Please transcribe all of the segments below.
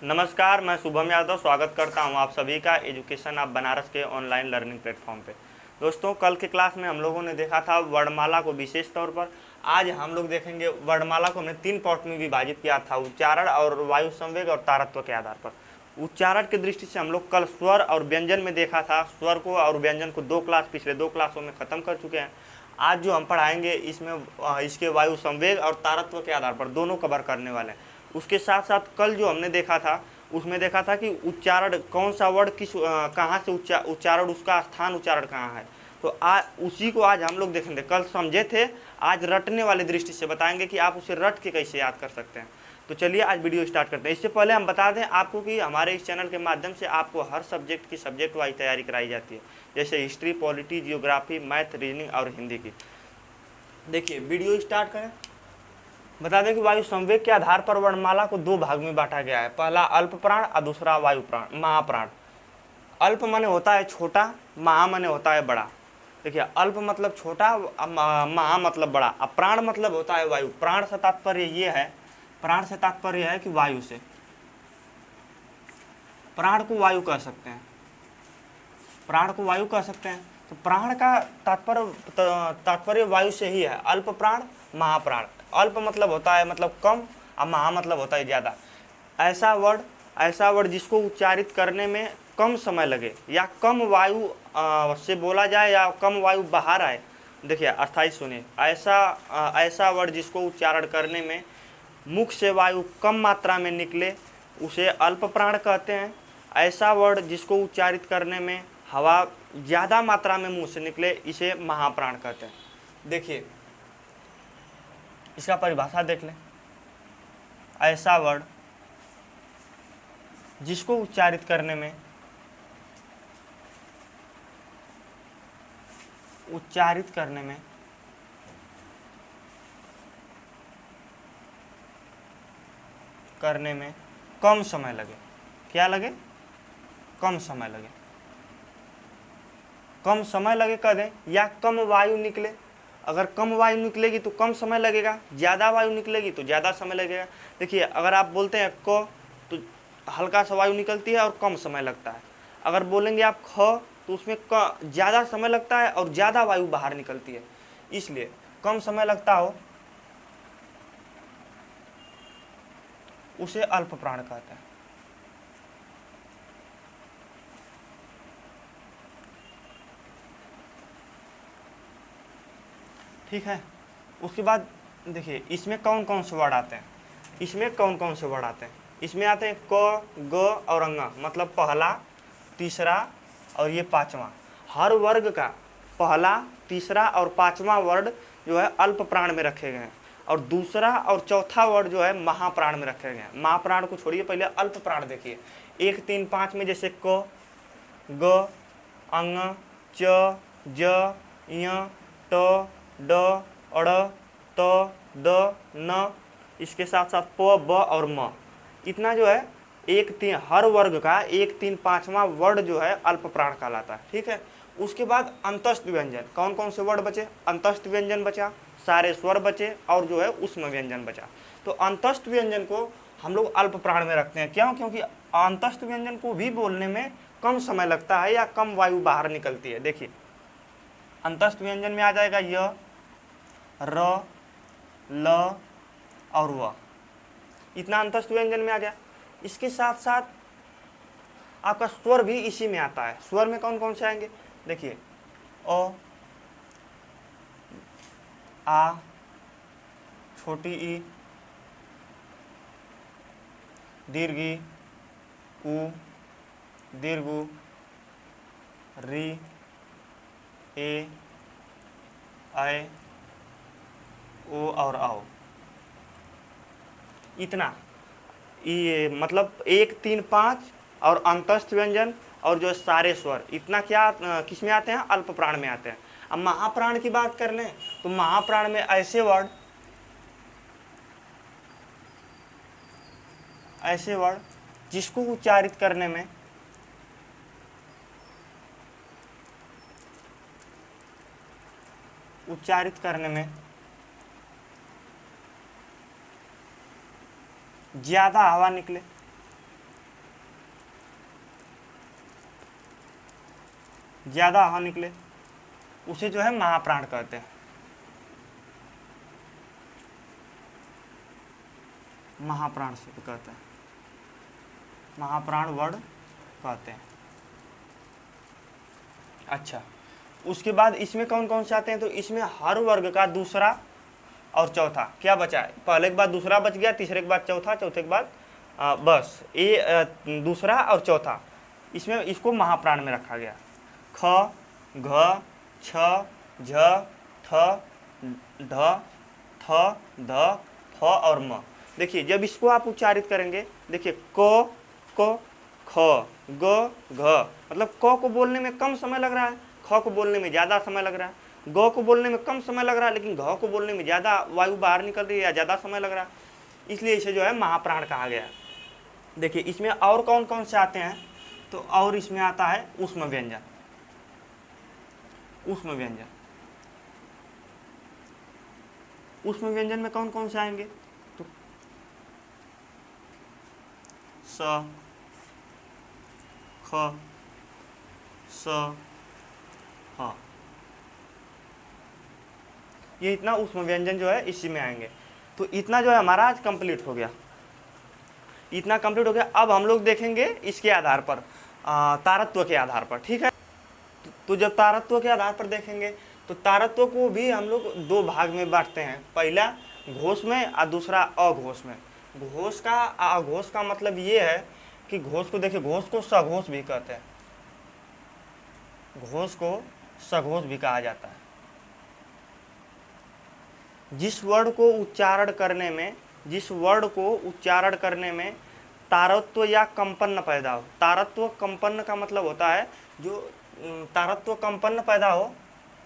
नमस्कार, मैं शुभम यादव स्वागत करता हूं आप सभी का एजुकेशन ऑफ बनारस के ऑनलाइन लर्निंग प्लेटफॉर्म पे। दोस्तों, कल के क्लास में हम लोगों ने देखा था वर्णमाला को विशेष तौर पर। आज हम लोग देखेंगे वर्णमाला को हमने 3 पार्ट में विभाजित किया था, उच्चारण और वायु संवेग और तारत्व के आधार पर। उच्चारण की दृष्टि से हम लोग कल स्वर और व्यंजन में देखा था। स्वर को और व्यंजन को पिछले 2 क्लासों में ख़त्म कर चुके हैं। आज जो हम पढ़ाएंगे इसमें इसके वायु संवेग और तारत्व के आधार पर दोनों कवर करने वाले हैं। उसके साथ साथ कल जो हमने देखा था उसमें देखा था कि उच्चारण कौन सा वर्ड कहाँ से उच्चारण, उसका स्थान उच्चारण कहाँ है। तो उसी को आज हम लोग देखेंगे। कल समझे थे, आज रटने वाली दृष्टि से बताएंगे कि आप उसे रट के कैसे याद कर सकते हैं। तो चलिए आज वीडियो स्टार्ट करते हैं। इससे पहले हम बता दें आपको कि हमारे इस चैनल के माध्यम से आपको हर सब्जेक्ट की सब्जेक्ट वाइज तैयारी कराई जाती है, जैसे history, polity, geography, math, reasoning और हिंदी की। देखिए वीडियो स्टार्ट करें। बता दें कि वायु संवेग के आधार पर वर्णमाला को 2 भाग में बांटा गया है। पहला अल्प प्राण और दूसरा वायु प्राण, महाप्राण। अल्प माने होता है छोटा, महा माने होता है बड़ा। देखिए अल्प मतलब छोटा, महा मतलब बड़ा, अब प्राण मतलब होता है वायु। प्राण से तात्पर्य ये है, प्राण से तात्पर्य है कि वायु से, प्राण को वायु कह सकते हैं, प्राण को वायु कह सकते हैं। तो प्राण का तात्पर्य वायु से ही है। अल्प प्राण, महाप्राण। अल्प मतलब होता है मतलब कम, और महा मतलब होता है ज़्यादा। ऐसा वर्ड जिसको उच्चारित करने में कम समय लगे या कम वायु से बोला जाए या कम वायु बाहर आए। देखिए अस्थाई सुनिए, ऐसा वर्ड जिसको उच्चारण करने में मुख से वायु कम मात्रा में निकले उसे अल्प प्राण कहते हैं। ऐसा वर्ड जिसको उच्चारित करने में हवा ज़्यादा मात्रा में मुंह से निकले इसे महाप्राण कहते हैं। देखिए इसका परिभाषा देख लें। ऐसा वर्ड जिसको उच्चारित करने में कम समय लगे। क्या लगे? कम समय लगे। कम समय लगे कह दें, या कम वायु निकले। अगर कम वायु निकलेगी तो कम समय लगेगा, ज़्यादा वायु निकलेगी तो ज़्यादा समय लगेगा। देखिए अगर आप बोलते हैं क तो हल्का सा वायु निकलती है और कम समय लगता है। अगर बोलेंगे आप ख तो उसमें ज़्यादा समय लगता है और ज़्यादा वायु बाहर निकलती है। इसलिए कम समय लगता हो उसे अल्प प्राण कहते हैं। ठीक है। उसके बाद देखिए इसमें कौन कौन से वर्ड आते हैं। इसमें आते हैं क, ग और अंग, मतलब पहला, तीसरा और ये पांचवा। हर वर्ग का पहला, तीसरा और पांचवा वर्ड जो है अल्प प्राण में रखे गए हैं, और दूसरा और चौथा वर्ड जो है महाप्राण में रखे गए हैं। महाप्राण को छोड़िए, पहले अल्प प्राण देखिए। 1, 3, 5 में जैसे क, ग, अंग, च, ज, य, ट, ड, अड़, त, द, न, इसके साथ साथ प, ब और म। इतना जो है 1, 3 हर वर्ग का 1, 3, 5वां वर्ड जो है अल्प प्राण कहलाता है। ठीक है। उसके बाद अंतस्थ व्यंजन। कौन कौन से वर्ड बचे? अंतस्थ व्यंजन बचा, सारे स्वर बचे और जो है ऊष्म व्यंजन बचा। तो अंतस्थ व्यंजन को हम लोग अल्प प्राण में रखते हैं। क्यों? क्योंकि अंतस्थ व्यंजन को भी बोलने में कम समय लगता है या कम वायु बाहर निकलती है। देखिए अंतस्थ व्यंजन में आ जाएगा य, र, ल और व। इतना अंतस्थ व्यंजन में आ गया। इसके साथ साथ आपका स्वर भी इसी में आता है। स्वर में कौन कौन से आएंगे? देखिए अ, आ, छोटी ई, दीर्घ ई, उ, दीर्घ उ, री, ए, ऐ, ओ और आओ। इतना ये मतलब 1, 3, 5 और अंतस्थ व्यंजन और जो सारे स्वर, इतना क्या किस में आते हैं? अल्प प्राण में आते हैं। अब महाप्राण की बात कर लें तो महाप्राण में ऐसे वर्ड जिसको उच्चारित करने में ज्यादा हवा निकले। ज़्यादा ह निकले उसे जो है महाप्राण कहते हैं। महाप्राण शब्द कहते हैं, महाप्राण वर्ण कहते हैं। अच्छा, उसके बाद इसमें कौन कौन से आते हैं? तो इसमें हर वर्ग का दूसरा और चौथा क्या बचा है? पहले के बाद दूसरा बच गया, तीसरे के बाद चौथा, चौथे के बाद बस ये दूसरा और चौथा, इसमें इसको महाप्राण में रखा गया। ख, घ, छ, झ, थ, ढ, थ, ध, फ और म। देखिए जब इसको आप उच्चारित करेंगे, देखिए क, ख, ग, घ, मतलब क को बोलने में कम समय लग रहा है, ख को बोलने में ज़्यादा समय लग रहा है, ग को बोलने में कम समय लग रहा है, लेकिन घ को बोलने में ज़्यादा वायु बाहर निकल रही है या ज़्यादा समय लग रहा है, इसलिए इसे जो है महाप्राण कहा गया। देखिए इसमें और कौन कौन से आते हैं? तो और इसमें आता है ऊष्म व्यंजन। ऊष्म व्यंजन, ऊष्म व्यंजन में कौन कौन से आएंगे? तो स, ख, स, ह, ये इतना ऊष्म व्यंजन जो है इसी में आएंगे। तो इतना जो है हमारा आज कंप्लीट हो गया, इतना कंप्लीट हो गया। अब हम लोग देखेंगे इसके आधार पर, तारत्व के आधार पर, ठीक है। तो जब तारत्व के आधार पर देखेंगे तो तारत्व को भी हम लोग दो भाग में बांटते हैं, पहला घोष में और दूसरा अघोष में। घोष का अघोष का मतलब ये है कि घोष को देखिए, घोष को सघोष भी कहते हैं, घोष को सघोष भी कहा जाता है। जिस वर्ण को उच्चारण करने में, जिस वर्ण को उच्चारण करने में तारत्व या कंपन पैदा हो। तारत्व कंपन का मतलब होता है जो तारत्व कंपन पैदा हो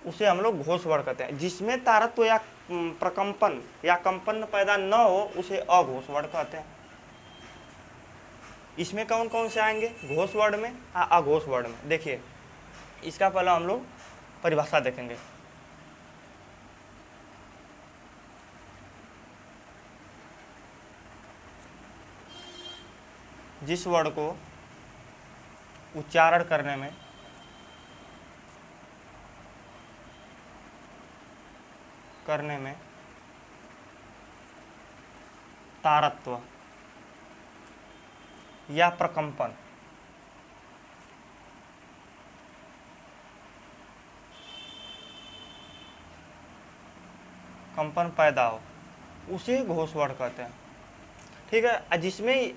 उसे हम लोग घोष वर्ण कहते हैं। जिसमें तारत्व या प्रकंपन या कंपन पैदा न हो उसे अघोष वर्ण कहते हैं। इसमें कौन कौन से आएंगे घोष वर्ण में या अघोष वर्ण में? देखिए इसका पहले हम लोग परिभाषा देखेंगे। जिस वर्ण को उच्चारण करने में तारत्व या प्रकंपन पैदा हो उसे घोष वर्ण कहते हैं, ठीक है। जिसमें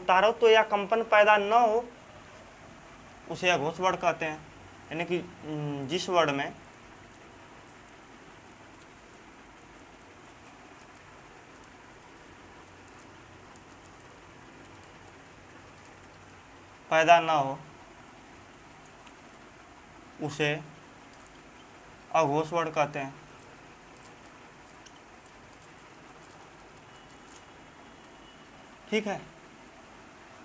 तारत्व या कंपन पैदा न हो उसे अघोष वर्ण कहते हैं। यानी कि जिस वर्ण में पैदा न हो उसे अघोष वर्ण कहते हैं, ठीक है।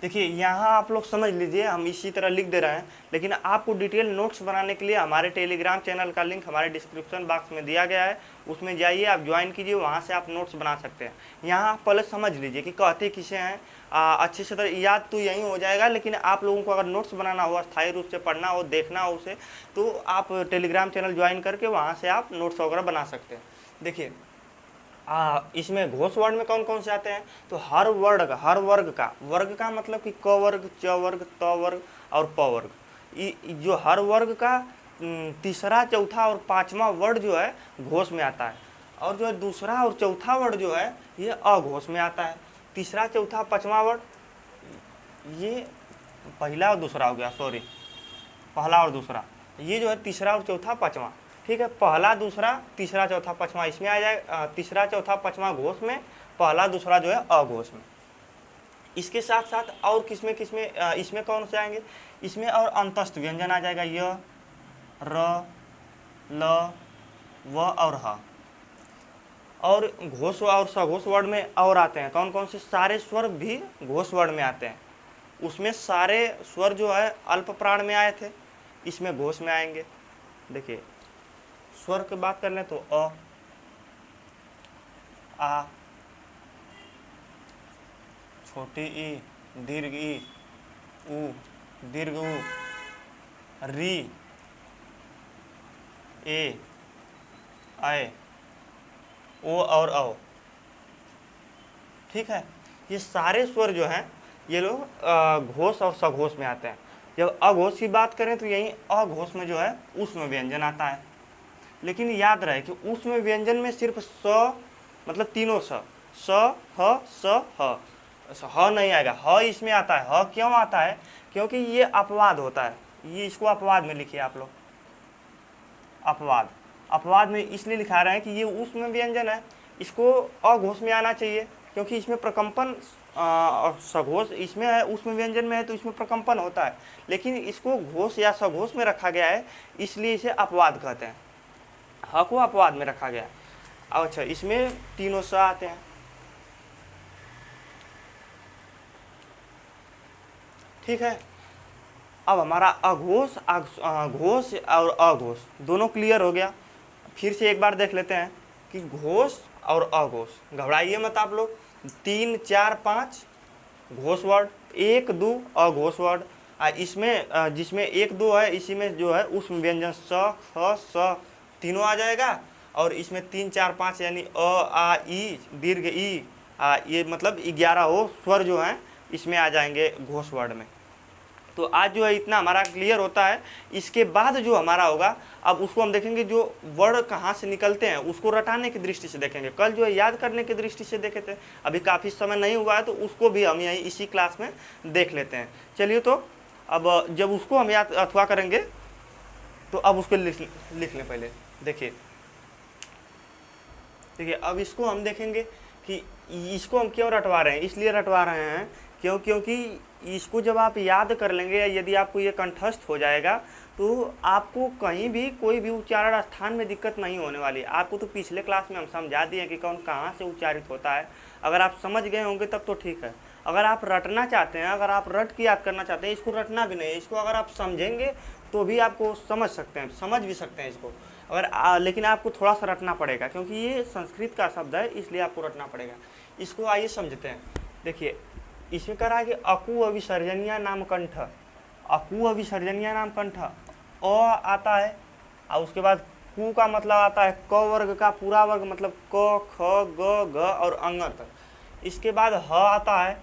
देखिए यहाँ आप लोग समझ लीजिए, हम इसी तरह लिख दे रहे हैं, लेकिन आपको डिटेल नोट्स बनाने के लिए हमारे टेलीग्राम चैनल का लिंक हमारे डिस्क्रिप्शन बॉक्स में दिया गया है, उसमें जाइए, आप ज्वाइन कीजिए, वहाँ से आप नोट्स बना सकते हैं। यहाँ आप पहले समझ लीजिए कि कहते किसे हैं, अच्छे से तरह याद तो यहीं हो जाएगा, लेकिन आप लोगों को अगर नोट्स बनाना हो, स्थायी रूप से पढ़ना हो, देखना हो उसे, तो आप टेलीग्राम चैनल ज्वाइन करके वहाँ से आप नोट्स वगैरह बना सकते हैं। देखिए इसमें घोष वर्ण में कौन कौन से आते हैं? तो हर वर्ग का मतलब कि क वर्ग, च वर्ग, त वर्ग और प वर्ग, जो हर वर्ग का तीसरा, चौथा और पांचवा वर्ण जो है घोष में आता है, और जो है दूसरा और चौथा वर्ण जो है ये अघोष में आता है। तीसरा, चौथा, पांचवा वर्ण ये पहला और दूसरा हो गया, सॉरी, पहला और दूसरा, ये जो है तीसरा और चौथा, पांचवा, ठीक है। पहला, दूसरा, तीसरा, चौथा, पांचवा इसमें आ जाए, तीसरा, चौथा, पांचवा घोष में, पहला, दूसरा जो है अघोष में। इसके साथ साथ और किसमें इसमें कौन से आएंगे? इसमें और अंतस्थ व्यंजन आ जाएगा, य, र, ल, व और ह। और घोष और सघोष वर्ण में और आते हैं कौन कौन से? सारे स्वर भी घोष वर्ण में आते हैं। उसमें सारे स्वर जो है अल्प प्राण में आए थे, इसमें घोष में आएंगे। देखिए स्वर की बात कर लें तो अ, आ, छोटी ई, दीर्घ ई, उ, दीर्घ उ, री, ए, आए, ओ और औ। ठीक है, ये सारे स्वर जो हैं ये लोग घोष और सघोष में आते हैं। जब अघोष की बात करें तो यही अघोष में जो है ऊष्म व्यंजन आता है। लेकिन याद रहे कि ऊष्म व्यंजन में सिर्फ स मतलब तीनों स ह स ह, ह नहीं आएगा। ह इसमें आता है। ह क्यों आता है? क्योंकि ये अपवाद होता है। ये इसको अपवाद में लिखिए आप लोग। अपवाद, अपवाद में इसलिए लिखा रहे हैं कि ये ऊष्म व्यंजन है, इसको अघोष में आना चाहिए क्योंकि इसमें प्रकंपन सघोष इसमें है, ऊष्म व्यंजन में है तो इसमें प्रकंपन होता है। लेकिन इसको घोष या सघोष में रखा गया है, इसलिए इसे अपवाद कहते हैं। ह को अपवाद में रखा गया है। अच्छा, इसमें तीनों स आते हैं। ठीक है, अब हमारा अघोष घोष और अघोष दोनों क्लियर हो गया। फिर से एक बार देख लेते हैं कि घोष और अघोष। घबराइए मत आप लोग। 3 4 5 घोष वर्ड, 1 2 अघोष वर्ड। इसमें जिसमें 1 2 है इसी में जो है ऊष्म व्यंजन स ख स तीनों आ जाएगा। और इसमें 3 4 5 यानी अ आ ई दीर्घ ई ये मतलब 11 हो स्वर जो हैं इसमें आ जाएंगे घोष वर्ड में। तो आज जो है इतना हमारा क्लियर होता है। इसके बाद जो हमारा होगा, अब उसको हम देखेंगे जो वर्ड कहाँ से निकलते हैं उसको रटाने की दृष्टि से देखेंगे। कल जो है याद करने की दृष्टि से देखे थे, अभी काफ़ी समय नहीं हुआ है तो उसको भी हम यहीं इसी क्लास में देख लेते हैं। चलिए, तो अब जब उसको हम याद अथवा करेंगे तो अब उसको लिख लें पहले। देखिए अब इसको हम देखेंगे कि इसको हम क्यों रटवा रहे हैं। इसलिए रटवा रहे हैं क्योंकि इसको जब आप याद कर लेंगे या यदि आपको ये कंठस्थ हो जाएगा तो आपको कहीं भी कोई भी उच्चारण स्थान में दिक्कत नहीं होने वाली। आपको तो पिछले क्लास में हम समझा दिए कि कौन कहाँ से उच्चारित होता है। अगर आप समझ गए होंगे तब तो ठीक है। अगर आप रटना चाहते हैं, अगर आप रट के याद करना चाहते हैं, इसको रटना भी नहीं है, इसको अगर आप समझेंगे तो भी आपको समझ सकते हैं, समझ भी सकते हैं इसको। अगर लेकिन आपको थोड़ा सा रटना पड़ेगा क्योंकि ये संस्कृत का शब्द है, इसलिए आपको रटना पड़ेगा। इसको आइए समझते हैं। देखिए, इसमें कह रहा है कि अकु अविसर्जनीय नाम कंठ। अकु अविसर्जनीय नाम कंठ अ आता है और उसके बाद कु का मतलब आता है क वर्ग का पूरा वर्ग, मतलब क ख ग घ और अंग तक। इसके बाद ह आता है।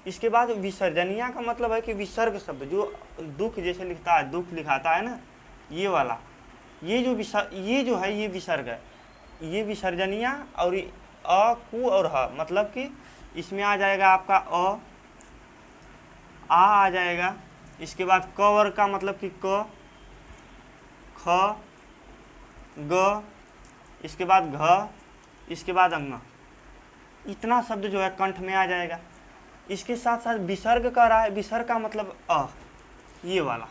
इसके बाद विसर्जनीय का मतलब है कि विसर्ग शब्द जो दुख जैसे लिखता है, दुख लिखाता है ना, ये वाला, ये जो है ये विसर्ग है। ये विसर्जनीय और अ कु और ह, मतलब कि इसमें आ जाएगा आपका आ जाएगा। इसके बाद क वर्ग का मतलब कि क ख ग, इसके बाद घ, इसके बाद अंग। इतना शब्द जो है कंठ में आ जाएगा। इसके साथ साथ विसर्ग का रहा है, विसर्ग का मतलब ये वाला।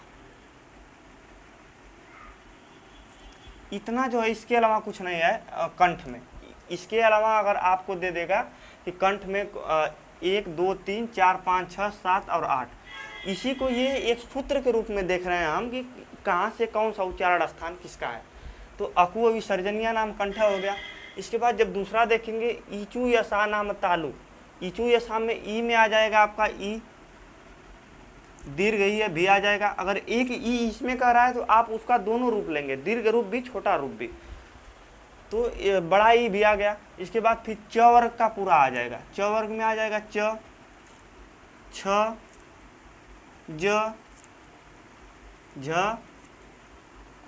इतना जो है, इसके अलावा कुछ नहीं है कंठ में। इसके अलावा अगर आपको दे देगा कि कंठ में 1 2 3 4 5 6 7 और 8, इसी को ये एक सूत्र के रूप में देख रहे हैं हम कि कहाँ से कौन सा उच्चारण स्थान किसका है। तो अकु विसर्जनीय नाम कंठ हो गया। इसके बाद जब दूसरा देखेंगे ईचू यसा नाम तालु। ईचू यसा में ई में आ जाएगा आपका ई, दीर्घ ई है, भी आ जाएगा। अगर एक ई इसमें कह रहा है तो आप उसका दोनों रूप लेंगे, दीर्घ रूप भी छोटा रूप भी। तो बड़ा ई भी आ गया। इसके बाद फिर च वर्ग का पूरा आ जाएगा। च वर्ग में आ जाएगा च, छ, ज, झ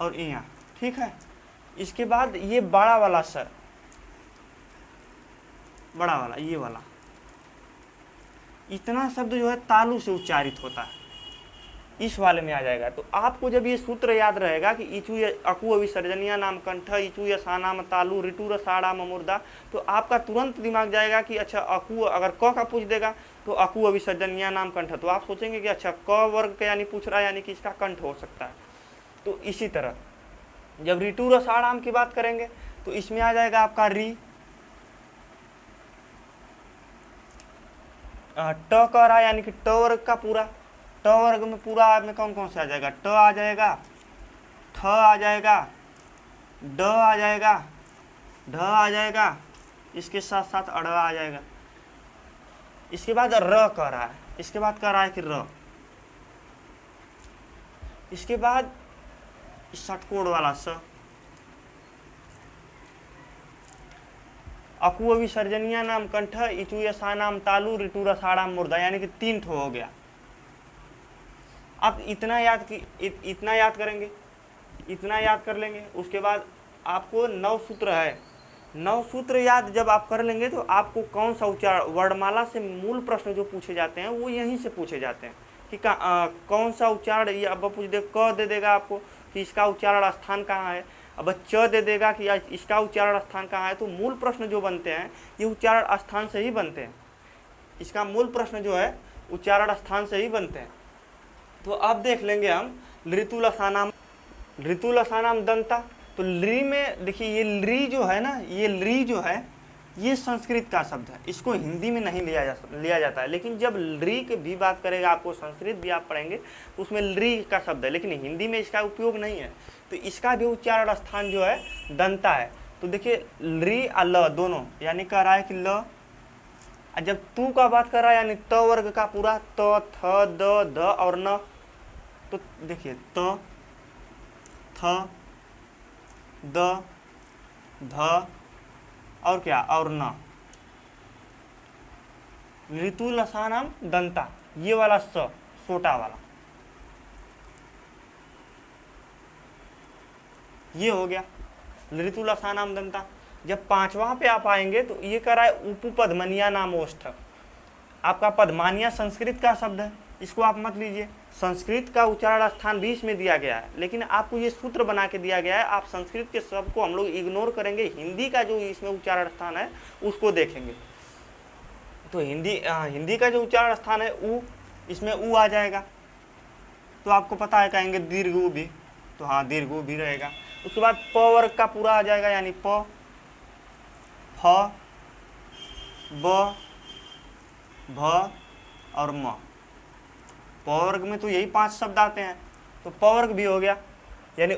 और इया। ठीक है, इसके बाद ये बड़ा वाला सर, बड़ा वाला ये वाला, इतना शब्द जो है तालु से उच्चारित होता है, इस वाले में आ जाएगा। तो आपको जब ये सूत्र याद रहेगा कि इचु अकु अविसर्जनीय नाम कंठ, इचु यसा नाम तालु, ऋतु रसाड़ा मुर्दा, तो आपका तुरंत दिमाग जाएगा कि अच्छा अकु, अगर क का पूछ देगा तो अकु अविसर्जनीय नाम कंठ, तो आप सोचेंगे कि अच्छा क वर्ग का यानी पूछ रहा है, यानी कि इसका कंठ हो सकता है। तो इसी तरह जब ऋतु रसाड़ाम की बात करेंगे तो इसमें आ जाएगा आपका री, ट कह रहा है यानी कि ट वर्ग का पूरा। ट वर्ग में पूरा में कौन कौन से आ जाएगा? ट आ जाएगा, ठ आ जाएगा, ड आ जाएगा, ढ आ जाएगा, इसके साथ साथ अड़ आ जाएगा। इसके बाद र कह रहा है, इसके बाद कह रहा है कि र। इसके बाद षटकोण वाला स, अकु अविसर्जनीय नाम कंठ, इचु यसा नाम तालु, ऋतु रसाणाम मूर्धा, यानी कि 3 ठो हो गया। अब इतना याद करेंगे, इतना याद कर लेंगे। उसके बाद आपको 9 सूत्र है, 9 सूत्र याद जब आप कर लेंगे तो आपको कौन सा उच्चारण, वर्णमाला से मूल प्रश्न जो पूछे जाते हैं वो यहीं से पूछे जाते हैं कि कौन सा उच्चारण, ये अब पूछ दे, क दे देगा आपको कि इसका उच्चारण स्थान कहाँ है, अब च दे देगा कि इसका उच्चारण स्थान कहाँ है। तो मूल प्रश्न जो बनते हैं ये उच्चारण स्थान से ही बनते हैं, इसका मूल प्रश्न जो है उच्चारण स्थान से ही बनते हैं। तो अब देख लेंगे हम ऋतुलसानाम, ऋतुलसानाम दंता। तो ली में देखिए ये ली जो है ना, ये ली जो है ये संस्कृत का शब्द है, इसको हिंदी में नहीं लिया जाता है। लेकिन जब ली की भी बात करेगा, आपको संस्कृत भी आप पढ़ेंगे तो उसमें ली का शब्द है, लेकिन हिंदी में इसका उपयोग नहीं है। तो इसका भी उच्चारण स्थान जो है दंता है। तो देखिए ली और ल दोनों, यानी कह रहा है कि ल, जब तू का बात कर रहा है यानी त वर्ग का पूरा, त थ द ध और न। तो देखिए त थ द ध और क्या, और न। ऋतु लसानाम दंता, ये वाला स छोटा वाला ये हो गया ऋतु लसानाम दंता। जब 5वां पे आप आएंगे तो ये कह रहा है उपपदमनिया नाम ओष्ठ। आपका पदमानिया संस्कृत का शब्द है, इसको आप मत लीजिए, संस्कृत का उच्चारण स्थान भी इसमें दिया गया है, लेकिन आपको ये सूत्र बना के दिया गया है। आप संस्कृत के शब्द को हम लोग इग्नोर करेंगे, हिंदी का जो इसमें उच्चारण स्थान है उसको देखेंगे। तो हिंदी का जो उच्चारण स्थान है उ, इसमें उ आ जाएगा। तो आपको पता है कहेंगे दीर्घ उ भी, तो हाँ दीर्घ उ भी रहेगा। उसके बाद प वर्ग का पूरा आ जाएगा, यानी प फ ब भ और म। प वर्ग में तो यही 5 शब्द आते हैं, तो प वर्ग भी हो गया। यानी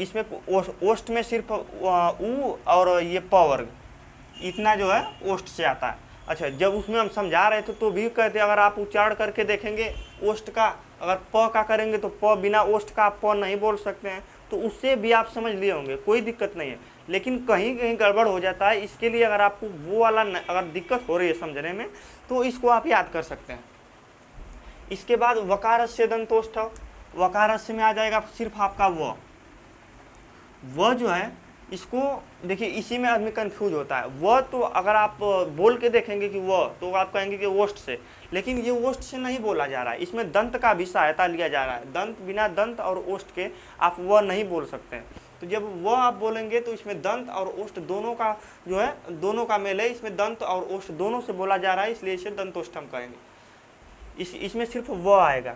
इसमें ओष्ठ में सिर्फ उ और ये प वर्ग इतना जो है ओष्ठ से आता है। अच्छा, जब उसमें हम समझा रहे थे तो भी कहते अगर आप उच्चारण करके देखेंगे ओष्ठ का, अगर प का करेंगे तो प बिना ओष्ठ का आप प नहीं बोल सकते हैं, तो उससे भी आप समझ लिए होंगे, कोई दिक्कत नहीं है। लेकिन कहीं कहीं गड़बड़ हो जाता है, इसके लिए अगर आपको वो वाला अगर दिक्कत हो रही है समझने में तो इसको आप याद कर सकते हैं। इसके बाद वकारस्य दंतोष्ठ, वकारस्य में आ जाएगा सिर्फ आपका व जो है, इसको देखिए इसी में आदमी कंफ्यूज होता है। व तो अगर आप बोल के देखेंगे कि व, तो आप कहेंगे कि ओष्ठ से, लेकिन ये ओष्ठ से नहीं बोला जा रहा है, इसमें दंत का भी सहायता लिया जा रहा है। दंत, बिना दंत और ओष्ठ के आप व नहीं बोल सकते हैं। तो जब व आप बोलेंगे तो इसमें दंत और ओष्ठ दोनों का जो है, दोनों का मेल है, इसमें दंत और ओष्ठ दोनों से बोला जा रहा है, इसलिए इसे दंतोष्ठम कहेंगे। इसमें सिर्फ व आएगा।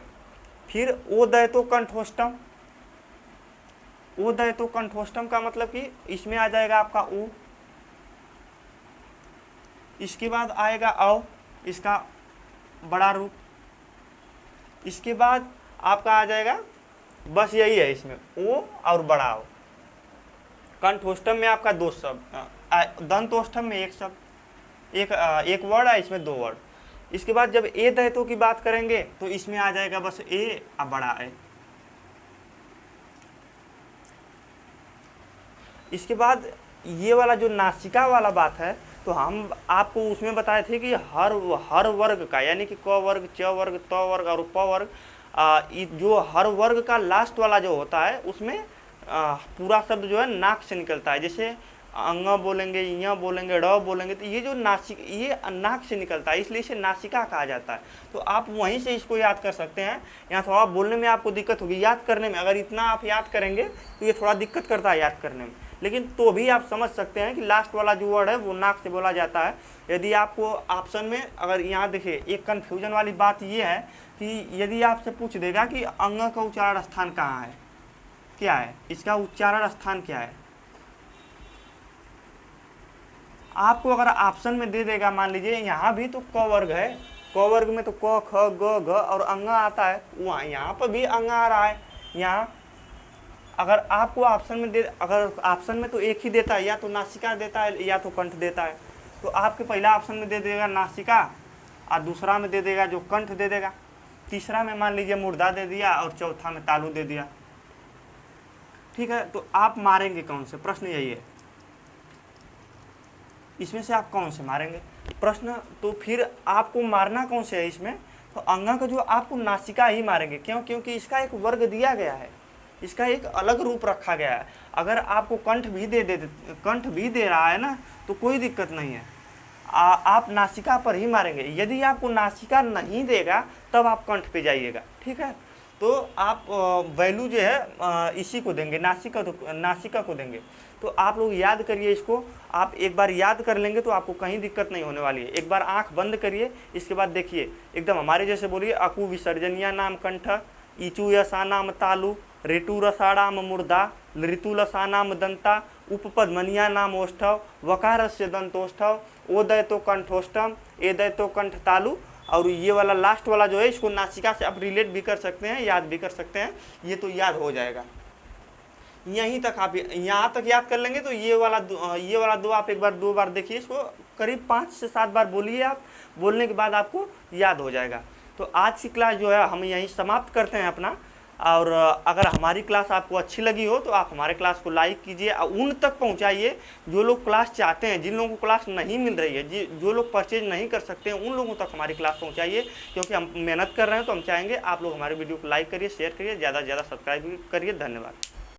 फिर ओदयतो कंठोष्टम, ओदयतो कंठोष्टम का मतलब कि इसमें आ जाएगा आपका उ, इसके बाद आएगा औ, इसका बड़ा रूप, इसके बाद आपका आ जाएगा, बस यही है इसमें ओ और बड़ा ओ। कंठोष्टम में आपका 2 शब्द, दंतोष्टम में 1 शब्द, एक वर्ड है, इसमें 2 वर्ड। इसके बाद जब ए दयतो की बात करेंगे तो इसमें आ जाएगा बस ए और बड़ा ए। इसके बाद ये वाला जो नासिका वाला बात है, तो हम आपको उसमें बताए थे कि हर वर्ग का, यानी कि क वर्ग, च वर्ग, त वर्ग और प वर्ग, जो हर वर्ग का लास्ट वाला जो होता है उसमें पूरा शब्द जो है नाक से निकलता है। जैसे अंग बोलेंगे, य बोलेंगे, ड़ बोलेंगे, तो ये जो ये नाक से निकलता है, इसलिए इसे नासिका कहा जाता है। तो आप वहीं से इसको याद कर सकते हैं। यहाँ थोड़ा बोलने में आपको दिक्कत होगी, याद करने में अगर इतना आप याद करेंगे तो ये थोड़ा दिक्कत करता है याद करने में, लेकिन तो भी आप समझ सकते हैं कि लास्ट वाला जो वर्ड है वो नाक से बोला जाता है। यदि आपको ऑप्शन में, अगर यहाँ देखिए एक कन्फ्यूजन वाली बात ये है कि यदि आपसे पूछ देगा कि अंग का उच्चारण स्थान कहाँ है, क्या है इसका उच्चारण स्थान क्या है, आपको अगर ऑप्शन में दे देगा, मान लीजिए यहाँ भी तो क वर्ग है, क वर्ग में तो क ख ग घ और अंग आता है, वहाँ यहाँ पर भी अंग आ रहा है। यहाँ अगर आपको ऑप्शन में अगर ऑप्शन में तो एक ही देता है, या तो नासिका देता है या तो कंठ देता है, तो आपके पहला ऑप्शन में दे देगा नासिका और दूसरा में दे देगा जो कंठ दे देगा, तीसरा में मान लीजिए मुर्दा दे दिया और चौथा में तालु दे दिया। ठीक है, तो आप मारेंगे कौन से, प्रश्न यही है। इसमें से आप कौन से मारेंगे? प्रश्न, तो फिर आपको मारना कौन से है इसमें? तो अंगा का जो आपको नासिका ही मारेंगे। क्यों? क्योंकि इसका एक वर्ग दिया गया है, इसका एक अलग रूप रखा गया है। अगर आपको कंठ भी दे रहा है ना तो कोई दिक्कत नहीं है, आप नासिका पर ही मारेंगे। यदि आपको नासिका नहीं देगा तब आप कंठ पे जाइएगा, ठीक है। तो आप वैल्यू जो है इसी को देंगे, नासिका को देंगे। तो आप लोग याद करिए इसको, आप एक बार याद कर लेंगे तो आपको कहीं दिक्कत नहीं होने वाली है। एक बार आंख बंद करिए, इसके बाद देखिए एकदम हमारे जैसे बोलिए। अकु विसर्जनिया नाम कंठ, ईचु यसा नाम तालु, ऋतु रसाणाम मूर्धा, ऋतु लसा नाम दंता, उपपदमनिया नाम ओष्ठव, वकारस्य दंतोष्ठव, ओदय तो कंठोष्टम, एदय तो कंठ तालु। और ये वाला लास्ट वाला जो है इसको नासिका से आप रिलेट भी कर सकते हैं, याद भी कर सकते हैं। ये तो याद हो जाएगा। यहीं तक आप यहाँ तक याद कर लेंगे तो ये वाला दो आप एक बार 2 बार देखिए, इसको करीब 5 से 7 बार बोलिए आप। बोलने के बाद आपको याद हो जाएगा। तो आज की क्लास जो है हम यहीं समाप्त करते हैं अपना। और अगर हमारी क्लास आपको अच्छी लगी हो तो आप हमारे क्लास को लाइक कीजिए और उन तक पहुंचाइए जो लोग क्लास चाहते हैं। जिन लोगों को क्लास नहीं मिल रही है, जो लोग परचेज नहीं कर सकते हैं, उन लोगों तक हमारी क्लास पहुंचाइए। क्योंकि हम मेहनत कर रहे हैं तो हम चाहेंगे आप लोग हमारे वीडियो को लाइक करिए, शेयर करिए, ज़्यादा से ज़्यादा सब्सक्राइब करिए। धन्यवाद।